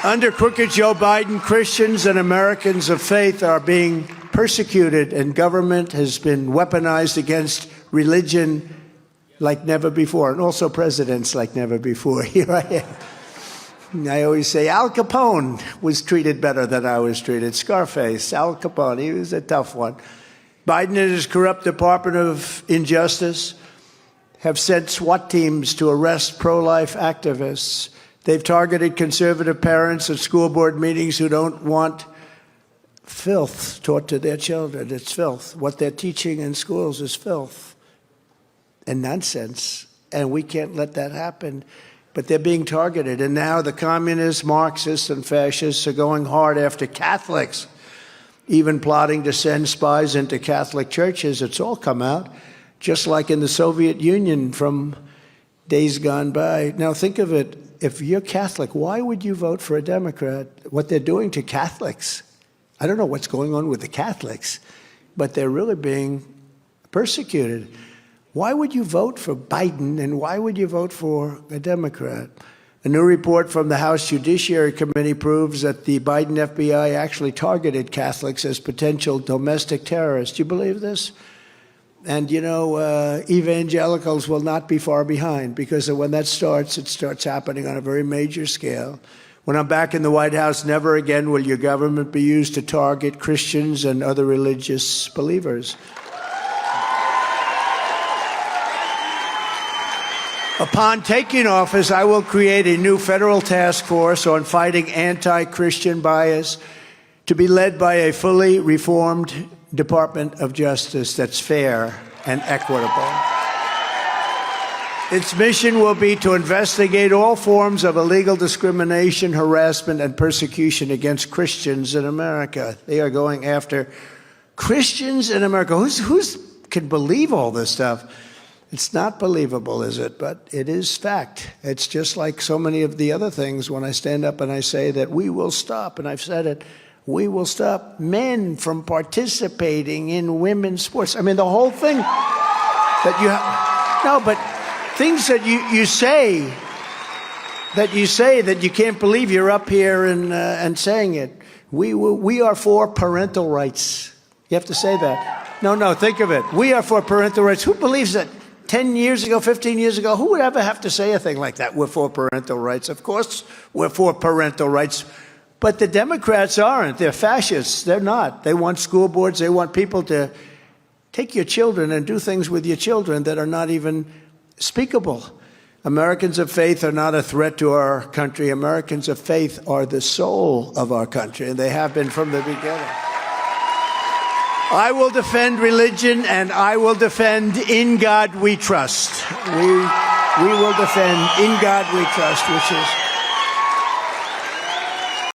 Under crooked Joe Biden, Christians and Americans of faith are being persecuted, and government has been weaponized against religion like never before, and also presidents like never before. Here I am. I always say Al Capone was treated better than I was treated. Scarface, Al Capone, he was a tough one. Biden and his corrupt Department of Injustice have sent SWAT teams to arrest pro-life activists. They've targeted conservative parents at school board meetings who don't want filth taught to their children. It's filth. What they're teaching in schools is filth and nonsense, and we can't let that happen. But they're being targeted, and now the communists, Marxists, and fascists are going hard after Catholics, even plotting to send spies into Catholic churches. It's all come out, just like in the Soviet Union from days gone by. Now think of it. If you're Catholic, why would you vote for a Democrat? What they're doing to Catholics, I don't know what's going on with the Catholics, but they're really being persecuted. Why would you vote for Biden, and why would you vote for a Democrat? A new report from the House Judiciary Committee proves that the Biden FBI actually targeted Catholics as potential domestic terrorists. Do you believe this? And, you know, evangelicals will not be far behind, because when that starts, it starts happening on a very major scale. When I'm back in the White House, never again will your government be used to target Christians and other religious believers. Upon taking office, I will create a new federal task force on fighting anti-Christian bias to be led by a fully reformed Department of Justice that's fair and equitable. Its mission will be to investigate all forms of illegal discrimination, harassment, and persecution against Christians in America. They are going after Christians in America. Who's can believe all this stuff? It's not believable, is it? But it is fact. It's just like so many of the other things when I stand up and I say that we will stop, and I've said it, we will stop men from participating in women's sports. I mean, the whole thing that you have, no, but things that you say that you can't believe you're up here and saying it. We are for parental rights. You have to say that. No, think of it. We are for parental rights. Who believes that? 10 years ago, 15 years ago, who would ever have to say a thing like that? We're for parental rights. Of course we're for parental rights. But the Democrats aren't. They're fascists. They're not. They want school boards. They want people to take your children and do things with your children that are not even speakable. Americans of faith are not a threat to our country. Americans of faith are the soul of our country, and they have been from the beginning. I will defend religion, and I will defend In God We Trust. We will defend In God We Trust, which is